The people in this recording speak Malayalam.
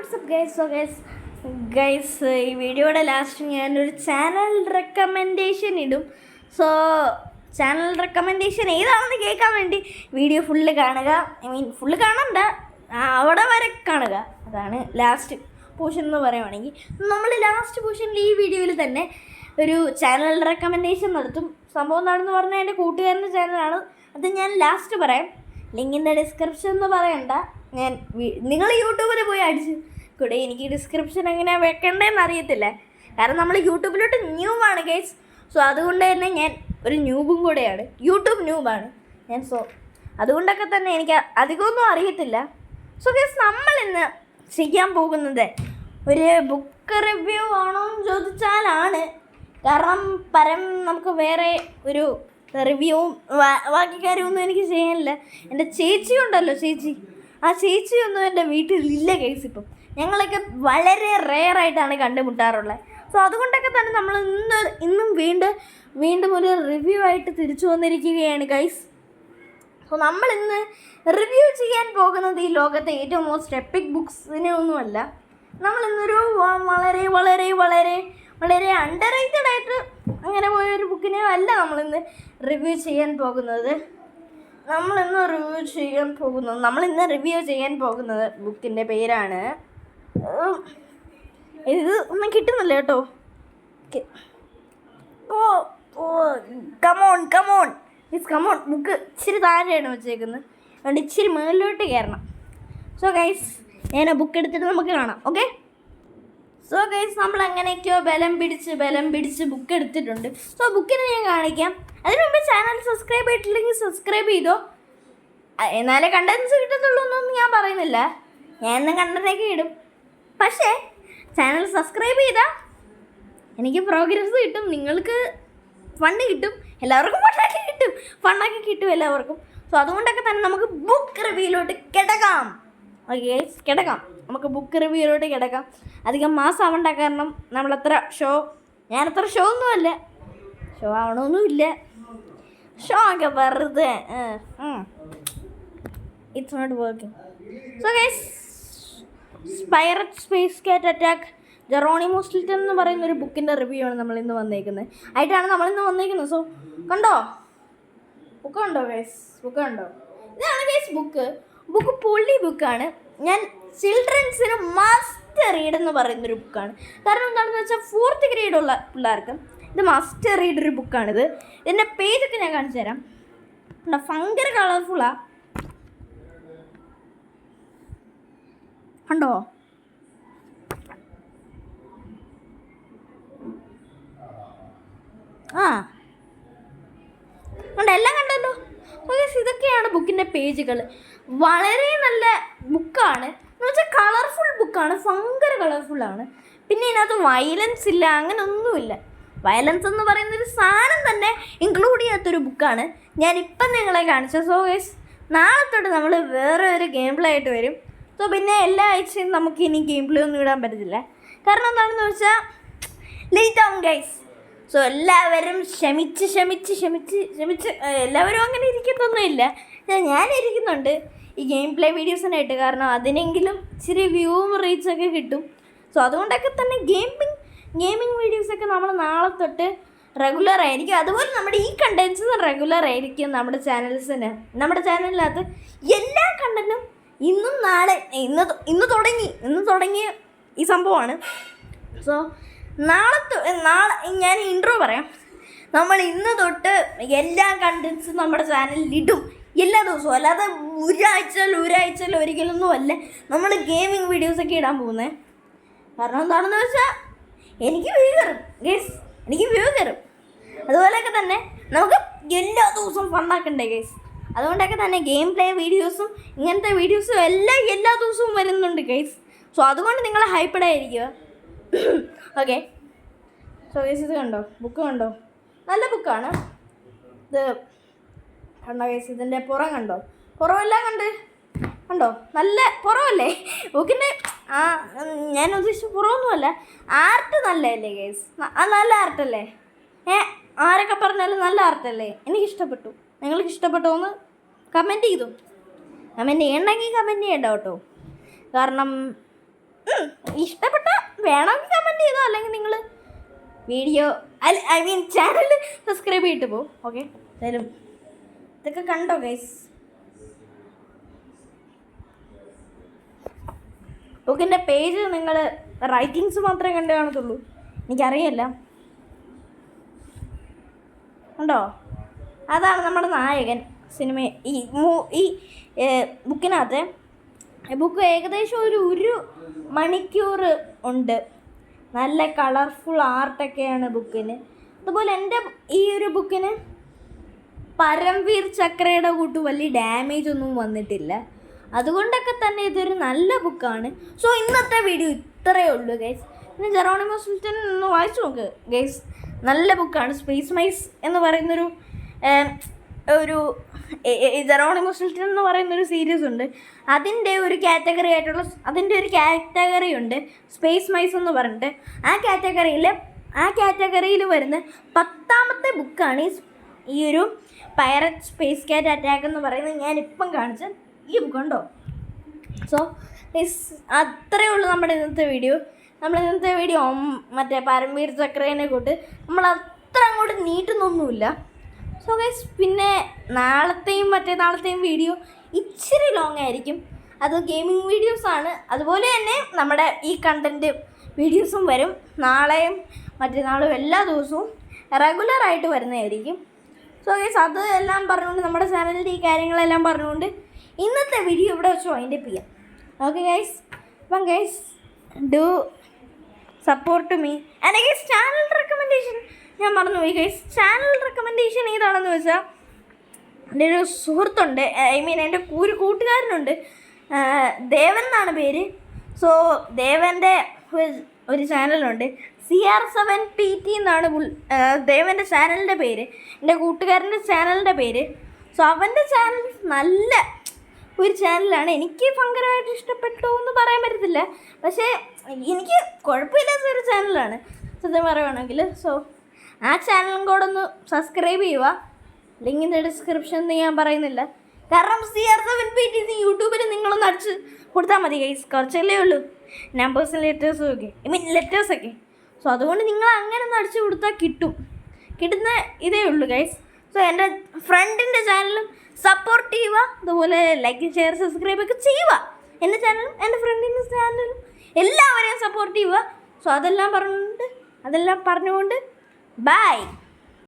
വാട്സപ്പ് ഗൈസ് ഈ വീഡിയോയുടെ ലാസ്റ്റ് ഞാനൊരു ചാനൽ റെക്കമെൻഡേഷൻ ഇടും. സോ ചാനൽ റെക്കമെൻഡേഷൻ ഏതാണെന്ന് കേൾക്കാൻ വേണ്ടി വീഡിയോ ഫുള്ള് കാണുക. ഫുള്ള് കാണണ്ട, അവിടെ വരെ കാണുക. അതാണ് ലാസ്റ്റ് പോർഷൻ എന്ന് പറയുവാണെങ്കിൽ. നമ്മൾ ലാസ്റ്റ് പോർഷനിൽ ഈ വീഡിയോയിൽ തന്നെ ഒരു ചാനൽ റെക്കമെൻഡേഷൻ നടത്തും. സംഭവം എന്താണെന്ന് പറഞ്ഞാൽ എൻ്റെ കൂട്ടുകാരൻ്റെ ചാനലാണ്. അത് ഞാൻ ലാസ്റ്റ് പറയാം. ലിങ്കിൻ്റെ ഡിസ്ക്രിപ്ഷൻ എന്ന് പറയണ്ട, നിങ്ങൾ യൂട്യൂബിൽ പോയി അടിച്ച് കൂടെ. എനിക്ക് ഡിസ്ക്രിപ്ഷൻ എങ്ങനെയാണ് വെക്കേണ്ടതെന്ന് അറിയത്തില്ല, കാരണം നമ്മൾ യൂട്യൂബിലോട്ട് ന്യൂവാണ് ഗൈസ്. സോ അതുകൊണ്ട് തന്നെ ഞാൻ ഒരു ന്യൂബും കൂടെയാണ്, യൂട്യൂബ് ന്യൂബാണ് ഞാൻ. സോ അതുകൊണ്ടൊക്കെ തന്നെ എനിക്ക് അധികമൊന്നും അറിയത്തില്ല. സോ ഗൈസ്, നമ്മളിന്ന് ചെയ്യാൻ പോകുന്നത് ഒരു ബുക്ക് റിവ്യൂ ആണോ എന്ന് ചോദിച്ചാലാണ്. കാരണം നമുക്ക് വേറെ ഒരു റിവ്യൂവും ബാക്കി കാര്യമൊന്നും എനിക്ക് ചെയ്യാനില്ല. എൻ്റെ ചേച്ചി ഉണ്ടല്ലോ, ആ ചേച്ചിയൊന്നും എൻ്റെ വീട്ടിലില്ല കേസ്. ഇപ്പം ഞങ്ങളൊക്കെ വളരെ റെയറായിട്ടാണ് കണ്ടുമുട്ടാറുള്ളത്. സോ അതുകൊണ്ടൊക്കെ തന്നെ നമ്മൾ ഇന്നും വീണ്ടും ഒരു റിവ്യൂ ആയിട്ട് തിരിച്ചു വന്നിരിക്കുകയാണ് ഗൈസ്. സോ നമ്മളിന്ന് റിവ്യൂ ചെയ്യാൻ പോകുന്നത് ഈ ലോകത്തെ ഏറ്റവും മോസ്റ്റ് എപ്പിക് ബുക്സിനെ ഒന്നുമല്ല. നമ്മളിന്നൊരു വളരെ വളരെ വളരെ വളരെ അണ്ടർ റേറ്റഡ് ആയിട്ട് അങ്ങനെ പോയൊരു ബുക്കിനെയോ അല്ല നമ്മളിന്ന് റിവ്യൂ ചെയ്യാൻ പോകുന്നത്. നമ്മളിന്ന് റിവ്യൂ ചെയ്യാൻ പോകുന്നത് ബുക്കിൻ്റെ പേരാണ്, ഇത് ഒന്നും കിട്ടുന്നില്ല കേട്ടോ. കമോൺ ബുക്ക് ഇച്ചിരി താഴെയാണ് വെച്ചേക്കുന്നത്, അതുകൊണ്ട് ഇച്ചിരി മുകളിലോട്ട് കയറണം. സോ ഗൈസ്, ഞാൻ ആ ബുക്ക് എടുത്തിട്ട് നമുക്ക് കാണാം. ഓക്കെ. സോ ഗൈസ്, നമ്മൾ അങ്ങനെയൊക്കെയോ ബലം പിടിച്ച് ബുക്ക് എടുത്തിട്ടുണ്ട്. സോ ബുക്കിനെ ഞാൻ കാണിക്കാം. അതിന് മുമ്പ് ചാനൽ സബ്സ്ക്രൈബ് ചെയ്തിട്ടില്ലെങ്കിൽ സബ്സ്ക്രൈബ് ചെയ്തോ. എന്നാലേ കണ്ടൻസ് കിട്ടത്തുള്ളൂ എന്നൊന്നും ഞാൻ പറയുന്നില്ല, ഞാൻ എന്നും കണ്ടൻറ്റൊക്കെ ഇടും. പക്ഷേ ചാനൽ സബ്സ്ക്രൈബ് ചെയ്താൽ എനിക്ക് പ്രോഗ്രസ് കിട്ടും, നിങ്ങൾക്ക് ഫണ്ട് കിട്ടും, എല്ലാവർക്കും ഫണ്ടൊക്കെ കിട്ടും എല്ലാവർക്കും. സോ അതുകൊണ്ടൊക്കെ തന്നെ നമുക്ക് ബുക്ക് റിവ്യൂയിലോട്ട് കിടക്കാം. ഓക്കെ, നമുക്ക് ബുക്ക് റിവ്യൂയിലോട്ട് കിടക്കാം. അധികം മാസമാവണ്ട, കാരണം ഞാനത്ര ഷോ ഒന്നുമല്ല, ഷോ ആവണമൊന്നുമില്ല. ഷോ ഒക്കെ വെറുതെ it's not working. So guys, pirate space cat attack Geronimo Stilton എന്ന് പറയുന്ന ഒരു ബുക്കിൻ്റെ റിവ്യൂ ആണ് നമ്മളിന്ന് വന്നേക്കുന്നത്. സോ കണ്ടോ, ബുക്ക് കണ്ടോ ഗൈസ്? ഇതാണ് ഗൈസ് ബുക്ക് പൊള്ളി ബുക്കാണ്. ഞാൻ ചിൽഡ്രൻസിന് മസ്റ്റ് റീഡ് എന്ന് പറയുന്നൊരു ബുക്കാണ്. കാരണം എന്താണെന്ന് വെച്ചാൽ 4th ഗ്രേഡുള്ള പിള്ളേർക്ക് ഇത് മസ്റ്റ് റീഡ് ഒരു ബുക്കാണിത്. ഇതിൻ്റെ പേജൊക്കെ ഞാൻ കാണിച്ചു തരാം. ഭയങ്കര കളർഫുള്ളാണ്, കണ്ടോ? എല്ലാം കണ്ടല്ലോ. ഇതൊക്കെയാണ് ബുക്കിൻ്റെ പേജുകൾ. വളരെ നല്ല ബുക്കാണ് എന്ന് വെച്ചാൽ കളർഫുൾ ബുക്കാണ്, ഭയങ്കര കളർഫുള്ളാണ്. പിന്നെ ഇതിനകത്ത് വയലൻസ് ഇല്ല, അങ്ങനെ ഒന്നുമില്ല. വയലൻസ് എന്ന് പറയുന്നൊരു സാധനം തന്നെ ഇൻക്ലൂഡ് ചെയ്യാത്തൊരു ബുക്കാണ് ഞാനിപ്പം നിങ്ങളെ കാണിച്ചത്. സോ ഗൈസ്, നാളെ തൊട്ട് നമ്മൾ വേറെ ഒരു ഗെയിം പ്ലേ ആയിട്ട് വരും. സോ പിന്നെ എല്ലാ ആഴ്ചയും നമുക്ക് ഇനി ഗെയിം പ്ലേ ഒന്നും ഇടാൻ പറ്റത്തില്ല, കാരണം എന്താണെന്ന് വെച്ചാൽ ലേറ്റ് ആവും ഗൈസ്. സോ എല്ലാവരും ക്ഷമിച്ച് എല്ലാവരും അങ്ങനെ ഇരിക്കത്തൊന്നുമില്ല. ഞാൻ ഇരിക്കുന്നുണ്ട് ഈ ഗെയിം പ്ലേ വീഡിയോസിനായിട്ട്, കാരണം അതിനെങ്കിലും ഇച്ചിരി വ്യൂവും റീച്ചൊക്കെ കിട്ടും. സോ അതുകൊണ്ടൊക്കെ തന്നെ ഗെയിമിംഗ് വീഡിയോസൊക്കെ നമ്മൾ നാളെ തൊട്ട് റെഗുലർ ആയിരിക്കും. അതുപോലെ നമ്മുടെ ഈ കണ്ടൻസും റെഗുലർ ആയിരിക്കും. നമ്മുടെ ചാനലിനകത്ത് എല്ലാ കണ്ടൻറ്റും ഇന്ന് തുടങ്ങിയ ഈ സംഭവമാണ്. സോ നാളെ ഞാൻ ഇൻട്രോ പറയാം. നമ്മൾ ഇന്ന് തൊട്ട് എല്ലാ കണ്ടൻസും നമ്മുടെ ചാനലിൽ ഇടും എല്ലാ ദിവസവും, അല്ലാതെ ഒരാഴ്ചയിൽ ഒരിക്കലൊന്നും അല്ല നമ്മൾ ഗെയിമിംഗ് വീഡിയോസൊക്കെ ഇടാൻ പോകുന്നത്. കാരണം എന്താണെന്ന് വെച്ചാൽ എനിക്ക് വ്യൂ കയറും. അതുപോലെയൊക്കെ തന്നെ നമുക്ക് എല്ലാ ദിവസവും ഫണ്ടാക്കണ്ടേ ഗൈസ്. അതുകൊണ്ടൊക്കെ തന്നെ ഗെയിം പ്ലേ വീഡിയോസും ഇങ്ങനത്തെ വീഡിയോസും എല്ലാ ദിവസവും വരുന്നുണ്ട് ഗൈസ്. സോ അതുകൊണ്ട് നിങ്ങൾ ഹൈപ്പഡായിരിക്കുക. ഓക്കെ. സോ ഗൈസ്, ഇത് ബുക്ക് കണ്ടോ? നല്ല ബുക്കാണ് ഇത്. കണ്ടോ ഗൈസ്, ഇതിൻ്റെ പുറമെല്ലാം കണ്ടോ? നല്ല പുറമല്ലേ ബുക്കിൻ്റെ? ഞാൻ ഉദ്ദേശിച്ച പുറമൊന്നുമല്ല, ആർട്ട് നല്ലതല്ലേ ഗൈസ്? നല്ല ആർട്ടല്ലേ? ആരൊക്കെ പറഞ്ഞാലും നല്ല ആർട്ടല്ലേ? എനിക്കിഷ്ടപ്പെട്ടു. നിങ്ങൾക്ക് ഇഷ്ടപ്പെട്ടോ എന്ന് കമൻറ്റ് ചെയ്യണമെങ്കിൽ കമൻറ്റ് ചെയ്യണ്ട കേട്ടോ. കാരണം ഇഷ്ടപ്പെട്ട വേണമെങ്കിൽ കമൻറ്റ് ചെയ്തോ, അല്ലെങ്കിൽ നിങ്ങൾ വീഡിയോ ചാനൽ സബ്സ്ക്രൈബ് ചെയ്തിട്ട് പോകും. ഓക്കെ, തരും. ഇതൊക്കെ കണ്ടോ ഗൈസ്? ബുക്കിൻ്റെ പേജ് നിങ്ങൾ റൈറ്റിങ്സ് മാത്രമേ കണ്ടു കാണത്തുള്ളൂ, എനിക്കറിയില്ല. ഉണ്ടോ? അതാണ് നമ്മുടെ നായകൻ സിനിമ. ഈ ബുക്കിനകത്ത് ബുക്ക് ഏകദേശം ഒരു മണിക്കൂർ ഉണ്ട്. നല്ല കളർഫുൾ ആർട്ടൊക്കെയാണ് ബുക്കിന്. അതുപോലെ എൻ്റെ ഈ ഒരു ബുക്കിന് പരംവീർ ചക്രയുടെ കൂട്ട് വലിയ ഡാമേജ് ഒന്നും വന്നിട്ടില്ല. അതുകൊണ്ടൊക്കെ തന്നെ ഇതൊരു നല്ല ബുക്കാണ്. സോ ഇന്നത്തെ വീഡിയോ ഇത്രയേ ഉള്ളൂ ഗൈസ്. പിന്നെ ജെറോണിമോ സുൽത്താൻ ഒന്ന് വായിച്ചു നോക്ക് ഗൈസ്, നല്ല ബുക്കാണ്. സ്പേസ് മൈസ് എന്ന് പറയുന്നൊരു ജെറോണിമോ സുൽത്താൻ എന്ന് പറയുന്നൊരു സീരീസ് ഉണ്ട്. അതിൻ്റെ ഒരു കാറ്റഗറി ആയിട്ടുള്ള കാറ്റഗറി ഉണ്ട് സ്പേസ് മൈസ് എന്ന് പറഞ്ഞിട്ട്. ആ കാറ്റഗറിയിൽ വരുന്ന 10ാമത്തെ ബുക്കാണ് ഈ ഒരു പൈററ്റ് സ്പേസ് കാറ്റ് അറ്റാക്ക് എന്ന് പറയുന്നത്. ഞാനിപ്പം കാണിച്ച ഈ ബുക്ക് ഉണ്ടോ? സോ അത്രയേ ഉള്ളൂ നമ്മുടെ ഇന്നത്തെ വീഡിയോ. മറ്റേ പരംവീർ ചക്രേനെ കൊണ്ട് നമ്മൾ അത്ര അങ്ങോട്ട് നീട്ടുന്നൊന്നുമില്ല. സോ ഗൈസ്, പിന്നെ നാളത്തെയും മറ്റന്നാളത്തെയും വീഡിയോ ഇച്ചിരി ലോങ് ആയിരിക്കും. അത് ഗെയിമിംഗ് വീഡിയോസാണ്. അതുപോലെ തന്നെ നമ്മുടെ ഈ കണ്ടൻറ്റ് വീഡിയോസും വരും. നാളെയും മറ്റന്നാളും എല്ലാ ദിവസവും റെഗുലറായിട്ട് വരുന്നതായിരിക്കും. സോ ഗൈസ്, അത് എല്ലാം പറഞ്ഞുകൊണ്ട് നമ്മുടെ ചാനലിൻ്റെ ഈ കാര്യങ്ങളെല്ലാം പറഞ്ഞുകൊണ്ട് ഇന്നത്തെ വീഡിയോ ഇവിടെ വെച്ച് വൈൻഡപ്പ് ചെയ്യാം. ഓക്കെ ഗൈസ്, അപ്പം guys do support me. And guys, channel recommendation ഞാൻ മറന്നുപോയി ഗൈസ്. ചാനൽ റെക്കമെൻഡേഷൻ ഏതാണെന്ന് വെച്ചാൽ, എൻ്റെ ഒരു സുഹൃത്തുണ്ട്, എൻ്റെ ഒരു കൂട്ടുകാരനുണ്ട്, ദേവൻ എന്നാണ് പേര്. സോ ദേവൻ്റെ ഒരു ചാനലുണ്ട്, CR7PT എന്നാണ് ദേവൻ്റെ ചാനലിൻ്റെ പേര്, എൻ്റെ കൂട്ടുകാരൻ്റെ ചാനലിൻ്റെ പേര്. സോ അവൻ്റെ ചാനൽ നല്ല ഒരു ചാനലാണ്. എനിക്ക് ഭയങ്കരമായിട്ട് ഇഷ്ടപ്പെട്ടു എന്ന് പറയാൻ പറ്റത്തില്ല, പക്ഷേ എനിക്ക് കുഴപ്പമില്ലാത്തൊരു ചാനലാണ് സത്യം പറയുവാണെങ്കിൽ. സോ ആ ചാനലും കൂടെ ഒന്ന് സബ്സ്ക്രൈബ് ചെയ്യുക. ലിങ്കിൻ്റെ ഡിസ്ക്രിപ്ഷൻ ഞാൻ പറയുന്നില്ല, കാരണം CR7PT യൂട്യൂബിൽ നിങ്ങളൊന്ന് അടിച്ച് കൊടുത്താൽ മതി ഗൈസ്. കുറച്ചല്ലേ ഉള്ളൂ നമ്പേഴ്സും ലെറ്റേഴ്സൊക്കെ. സോ അതുകൊണ്ട് നിങ്ങൾ അങ്ങനെ ഒന്ന് അടിച്ച് കൊടുത്താൽ കിട്ടുന്ന ഇതേ ഉള്ളൂ ഗൈസ്. സോ എൻ്റെ ഫ്രണ്ടിൻ്റെ ചാനലും സപ്പോർട്ട് ചെയ്യുക. അതുപോലെ ലൈക്ക്, ഷെയർ, സബ്സ്ക്രൈബ് ഒക്കെ ചെയ്യുക. എൻ്റെ ചാനലും എൻ്റെ ഫ്രണ്ടിൻ്റെ ചാനലും എല്ലാവരെയും സപ്പോർട്ട് ചെയ്യുക. സോ അതെല്ലാം പറഞ്ഞുകൊണ്ട് ബൈ.